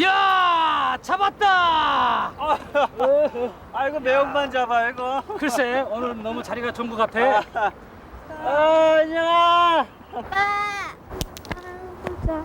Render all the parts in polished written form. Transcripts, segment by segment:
야, 잡았다. 아이고 매운만 잡아 이거. 글쎄, 오늘 너무 자리가 좋은 것 같아. 안녕아. 아빠. 보자.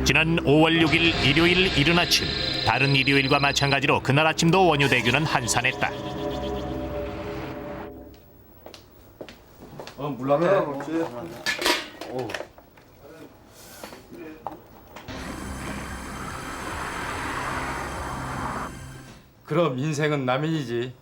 지난 5월 6일 일요일 이른 아침, 다른 일요일과 마찬가지로 그날 아침도 원효대교는 한산했다. 물라네. 그렇지. 그럼 인생은 남인이지.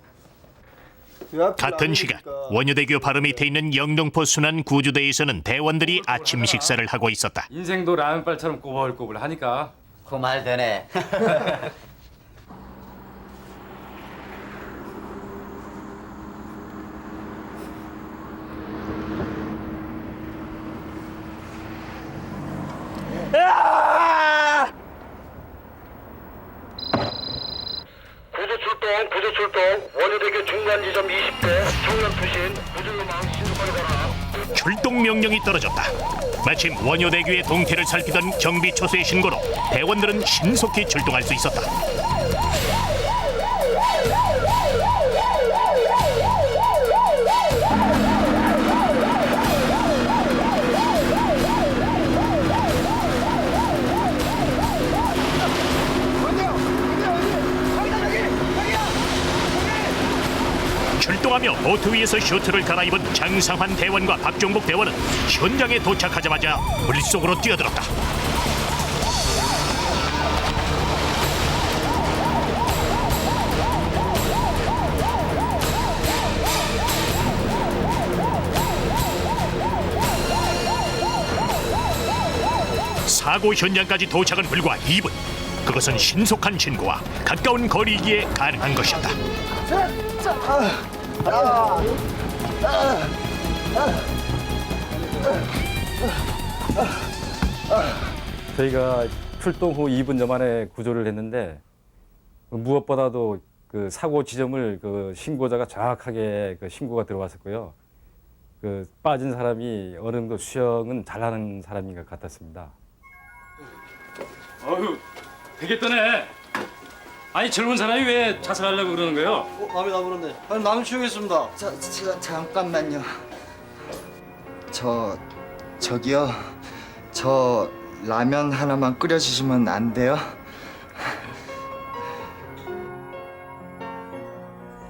같은 시간 원효대교 바로 밑에 있는 영등포 순환 구주대에서는 대원들이 아침 식사를 하고 있었다. 인생도 라면발처럼 꼬불꼬불 하니까. 그 말 되네. 구조 출동. 원효대교 중간 지점 20대 청년 투신 구조요망 신속하게 가라. 출동 명령이 떨어졌다. 마침 원효대교의 동태를 살피던 경비 초수의 신고로 대원들은 신속히 출동할 수 있었다. 출동하며 보트 위에서 슈트를 갈아입은 장상환 대원과 박종복 대원은 현장에 도착하자마자 물속으로 뛰어들었다. 사고 현장까지 도착은 불과 2분. 그것은 신속한 신고와 가까운 거리이기에 가능한 것이었다. 저희가 출동 후 2분 전 만에 구조를 했는데 무엇보다도 그 사고 지점을 그 신고자가 정확하게 그 신고가 들어왔었고요. 그 빠진 사람이 어느 정도 수영은 잘하는 사람인 것 같았습니다. 어휴, 되겠다네. 아니 젊은 사람이 왜 자살하려고 그러는 거예요? 남이 나부른데. 아니 남이 치우겠습니다. 잠깐만요. 저기요. 저 라면 하나만 끓여주시면 안 돼요?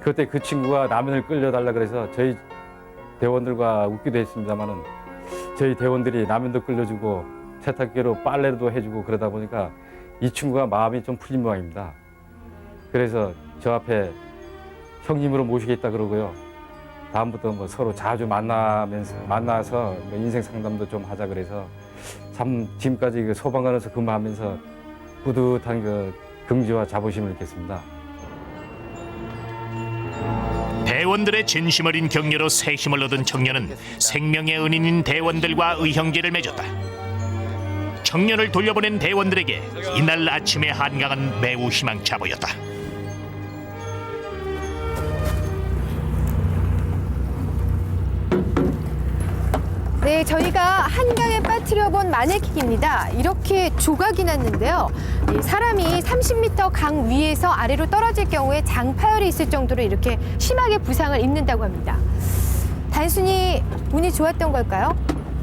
그때 그 친구가 라면을 끓여달라 그래서 저희 대원들과 웃기도 했습니다만은 저희 대원들이 라면도 끓여주고 세탁기로 빨래도 해주고 그러다 보니까 이 친구가 마음이 좀 풀린 모양입니다. 그래서 저 앞에 형님으로 모시겠다 그러고요. 다음부터 뭐 서로 자주 만나서 뭐 인생 상담도 좀 하자 그래서 참 지금까지 그 소방관에서 근무하면서 뿌듯한 그 긍지와 자부심을 느꼈습니다. 대원들의 진심 어린 격려로 새 힘을 얻은 청년은 생명의 은인인 대원들과 의형제를 맺었다. 청년을 돌려보낸 대원들에게 이날 아침의 한강은 매우 희망차 보였다. 네, 저희가 한강에 빠뜨려본 마네킹입니다. 이렇게 조각이 났는데요. 이 사람이 30m 강 위에서 아래로 떨어질 경우에 장파열이 있을 정도로 이렇게 심하게 부상을 입는다고 합니다. 단순히 운이 좋았던 걸까요?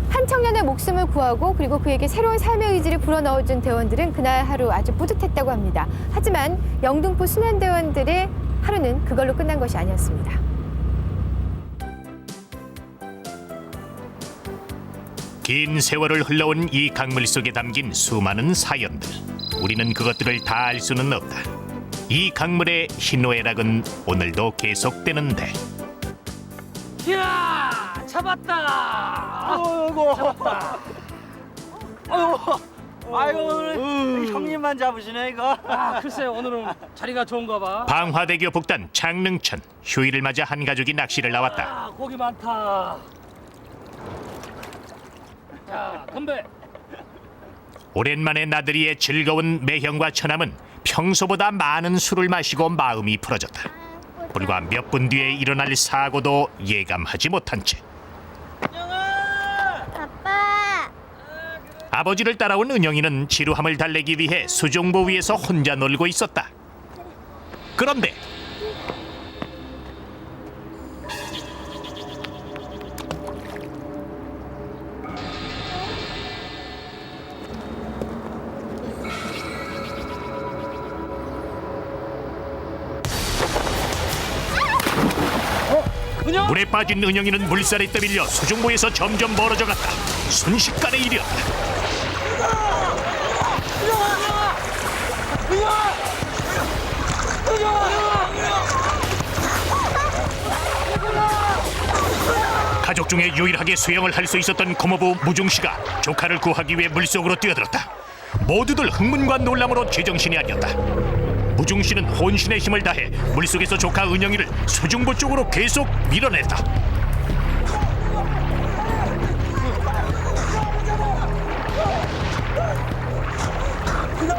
한 청년의 목숨을 구하고 그리고 그에게 새로운 삶의 의지를 불어넣어준 대원들은 그날 하루 아주 뿌듯했다고 합니다. 하지만 영등포 순환대원들의 하루는 그걸로 끝난 것이 아니었습니다. 긴 세월을 흘러온 이 강물 속에 담긴 수많은 사연들. 우리는 그것들을 다 알 수는 없다. 이 강물의 희노애락은 오늘도 계속되는데. 야, 잡았다. 아이고. 잡았다. 아이고 오늘 형님만 잡으시네 이거. 아 글쎄 오늘은 자리가 좋은가 봐. 방화대교 북단 장릉천 휴일을 맞아 한 가족이 낚시를 나왔다. 아 고기 많다. 자 건배. 오랜만에 나들이의 즐거운 매형과 처남은 평소보다 많은 술을 마시고 마음이 풀어졌다. 불과 몇 분 뒤에 일어날 사고도 예감하지 못한 채 아빠. 아버지를 따라온 은영이는 지루함을 달래기 위해 수중보 위에서 혼자 놀고 있었다. 그런데 물에 빠진 은영이는 물살에 떠밀려 수중보에서 점점 멀어져 갔다. 순식간에 일이었다. 가족 중에 유일하게 수영을 할 수 있었던 고모부 무중씨가 조카를 구하기 위해 물속으로 뛰어들었다. 모두들 흥분과 놀람으로 제정신이 아니었다. 무중씨는 혼신의 힘을 다해 물속에서 조카 은영이를 수중보 쪽으로 계속 밀어냈다.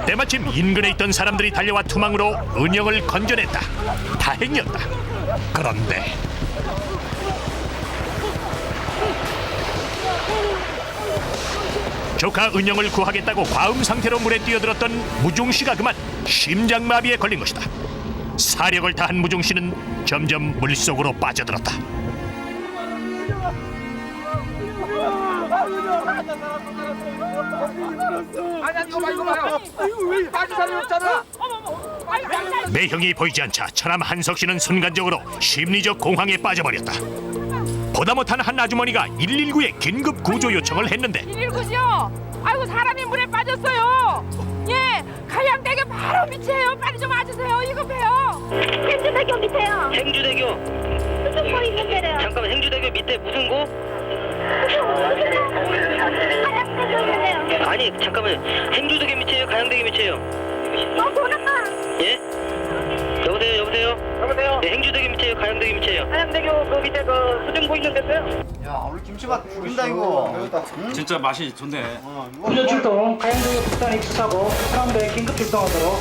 때마침 인근에 있던 사람들이 달려와 투망으로 은영을 건져냈다. 다행이었다. 그런데 조카 은영을 구하겠다고 과음 상태로 물에 뛰어들었던 무중씨가 그만 심장마비에 걸린 것이다. 사력을 다한 무중씨는 점점 물속으로 빠져들었다. 매형이 보이지 않자 처남 한석씨는 순간적으로 심리적 공황에 빠져버렸다. 보다 못한 한 아주머니가 119에 긴급 구조 요청을 했는데 119죠? 아이고 사람이 물에 빠졌어요. 예, 가양대교 바로 밑이에요. 빨리 좀 와주세요. 이거 배요. 행주대교 밑에요. 행주대교. 수중보 있는 데래요. 잠깐만 행주대교 밑에 무슨 고? 가양대교 있는데요. 아니 잠깐만 행주대교 밑이에요? 가양대교 밑이에요? 도나빠. 예? 여보세요? 네, 행주대교 밑이에요? 가양대교 밑이에요? 가양대교 그 밑에 그 수중보 있는 데서요? 야 오늘 김치가 죽인다 이거. 진짜 맛이 좋네. 구조 출동 가양대교 북단 입수사고 사람들 긴급 출동하도록.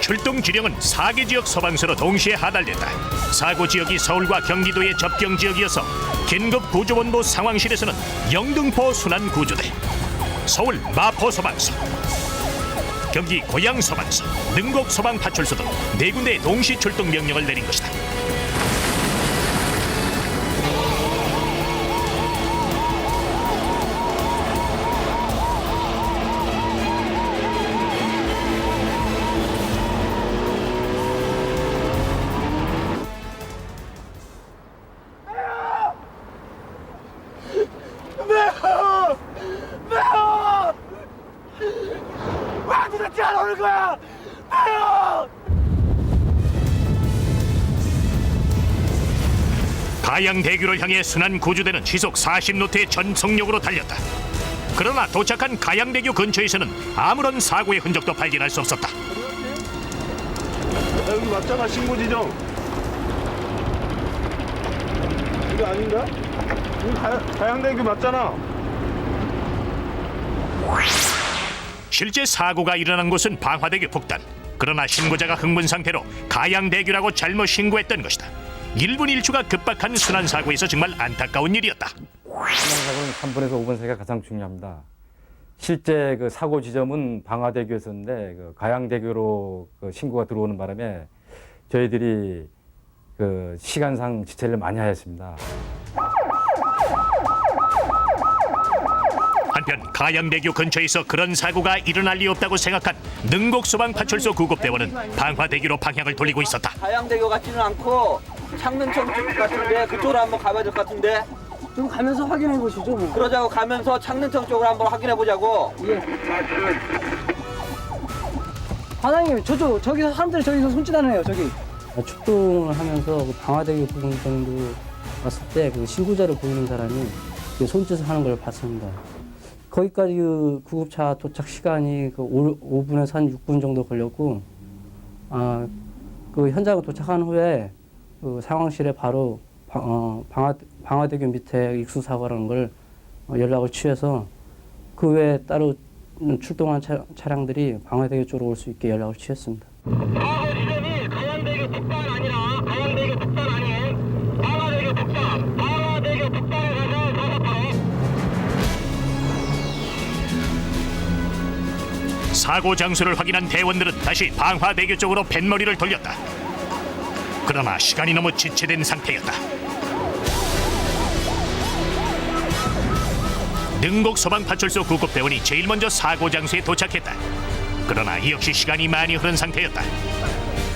출동 지령은 4개 지역 소방서로 동시에 하달됐다. 사고 지역이 서울과 경기도의 접경 지역이어서 긴급 구조본부 상황실에서는 영등포 순환구조대, 서울 마포소방서, 경기 고양소방서, 능곡소방파출소 등 4군데의 동시 출동 명령을 내린 것이다. 가양대교를 향해 순환구조대는 시속 40노트의 전속력으로 달렸다. 그러나 도착한 가양대교 근처에서는 아무런 사고의 흔적도 발견할 수 없었다. 여기 맞잖아 신고 지정. 이거 아닌가? 여기 가양대교 맞잖아. 실제 사고가 일어난 곳은 방화대교 북단. 그러나 신고자가 흥분 상태로 가양대교라고 잘못 신고했던 것이다. 1분 1초가 급박한 순환사고에서 정말 안타까운 일이었다. 순환사고는 3분에서 5분 사이가 가장 중요합니다. 실제 그 사고 지점은 방화대교였었는데 그 가양대교로 그 신고가 들어오는 바람에 저희들이 그 시간상 지체를 많이 하였습니다. 한편 가양대교 근처에서 그런 사고가 일어날 리 없다고 생각한 능곡소방파출소 구급대원은 방화대교로 방향을 돌리고 있었다. 가양대교 같지는 않고 창릉청 쪽 같은데 그쪽으로 한번 가봐야 될 것 같은데. 좀 가면서 확인해 보시죠. 뭐. 그러자고 가면서 창릉청 쪽으로 한번 확인해 보자고. 과장님, 저기서 사람들이 저기서 손짓하네요. 저기. 출동을 하면서 그 방화대교 부근 정도 왔을 때 그 신고자로 보이는 사람이 그 손짓을 하는 걸 봤습니다. 거기까지 그 구급차 도착 시간이 그 5분에서 한 6분 정도 걸렸고, 그 현장에 도착한 후에 그 상황실에 바로 방화대교 밑에 익수 사고라는 걸 연락을 취해서 그 외에 따로 출동한 차량들이 방화대교 쪽으로 올 수 있게 연락을 취했습니다. 사고 지점이 가양대교 북단 아니라 가양대교 북단 아닌 방화대교 북단, 방화대교 북단에 가서 작업하래. 사고 장소를 확인한 대원들은 다시 방화대교 쪽으로 뱃머리를 돌렸다. 그러나 시간이 너무 지체된 상태였다. 능곡소방파출소 구급대원이 제일 먼저 사고 장소에 도착했다. 그러나 이 역시 시간이 많이 흐른 상태였다.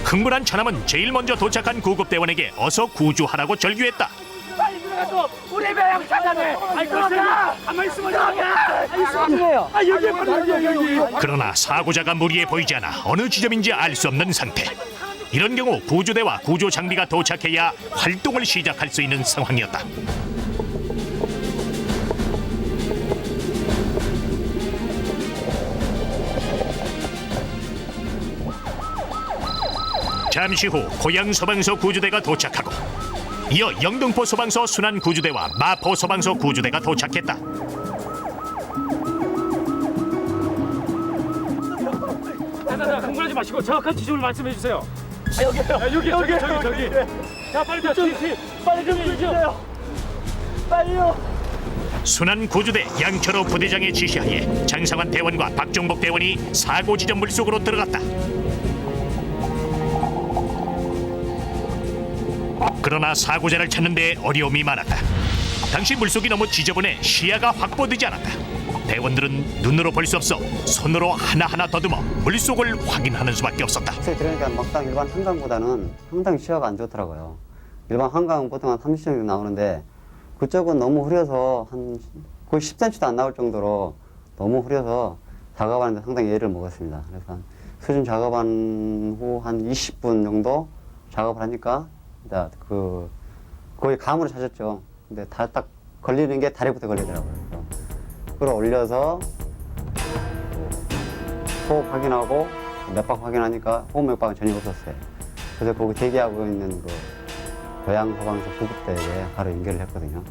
흥분한 처남은 제일 먼저 도착한 구급대원에게 어서 구조하라고 절규했다. 빨리 들어가서 우리 배양 찾아내. 아이 그러자. 가만히 있으면 여기. 그러나 사고자가 무리해 보이지 않아 어느 지점인지 알 수 없는 상태. 이런 경우 구조대와 구조 장비가 도착해야 활동을 시작할 수 있는 상황이었다. 잠시 후 고양 소방서 구조대가 도착하고 이어 영등포 소방서 순안 구조대와 마포 소방서 구조대가 도착했다. 흥분하지 마시고 정확한 지점을 말씀해 주세요. 여기. 자, 빨리 좀 해주세요. 빨리요. 순안 구조대 양철호 부대장의 지시하에 장상환 대원과 박종복 대원이 사고 지점 물속으로 들어갔다. 그러나 사고자를 찾는 데 어려움이 많았다. 당시 물속이 너무 지저분해 시야가 확보되지 않았다. 대원들은 눈으로 볼 수 없어 손으로 하나하나 더듬어 물속을 확인하는 수밖에 없었다. 그러니까 막상 일반 한강보다는 상당히 시야가 안 좋더라고요. 일반 한강은 보통 한 30cm 정도 나오는데 그쪽은 너무 흐려서 한 거의 10cm도 안 나올 정도로 너무 흐려서 작업하는데 상당히 애를 먹었습니다. 그래서 수준 작업한 후 한 20분 정도 작업을 하니까 거의 감으로 찾았죠. 근데 다 딱 걸리는 게 다리부터 걸리더라고요. 끌어올려서 호흡 확인하고 맥박 확인하니까 호흡 맥박은 전혀 없었어요. 그래서 거기 대기하고 있는 그 고양 소방서 구급대에 바로 연결을 했거든요.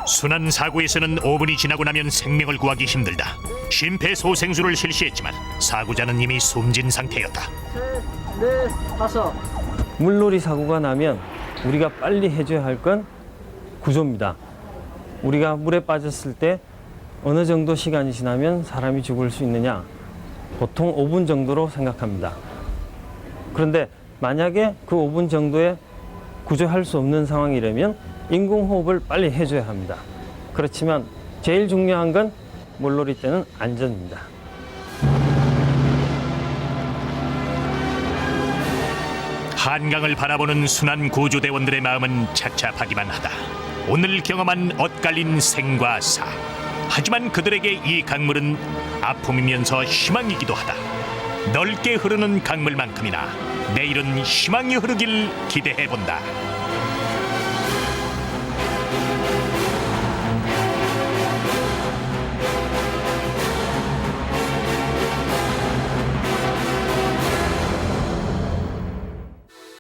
순안 사고에서는 5분이 지나고 나면 생명을 구하기 힘들다. 심폐소생술을 실시했지만 사고자는 이미 숨진 상태였다. 넷, 다섯. 물놀이 사고가 나면 우리가 빨리 해줘야 할 건 구조입니다. 우리가 물에 빠졌을 때 어느 정도 시간이 지나면 사람이 죽을 수 있느냐? 보통 5분 정도로 생각합니다. 그런데 만약에 그 5분 정도에 구조할 수 없는 상황이라면 인공호흡을 빨리 해줘야 합니다. 그렇지만 제일 중요한 건 물놀이 때는 안전입니다. 한강을 바라보는 순안 구조대원들의 마음은 착잡하기만 하다. 오늘 경험한 엇갈린 생과 사. 하지만 그들에게 이 강물은 아픔이면서 희망이기도 하다. 넓게 흐르는 강물만큼이나 내일은 희망이 흐르길 기대해본다.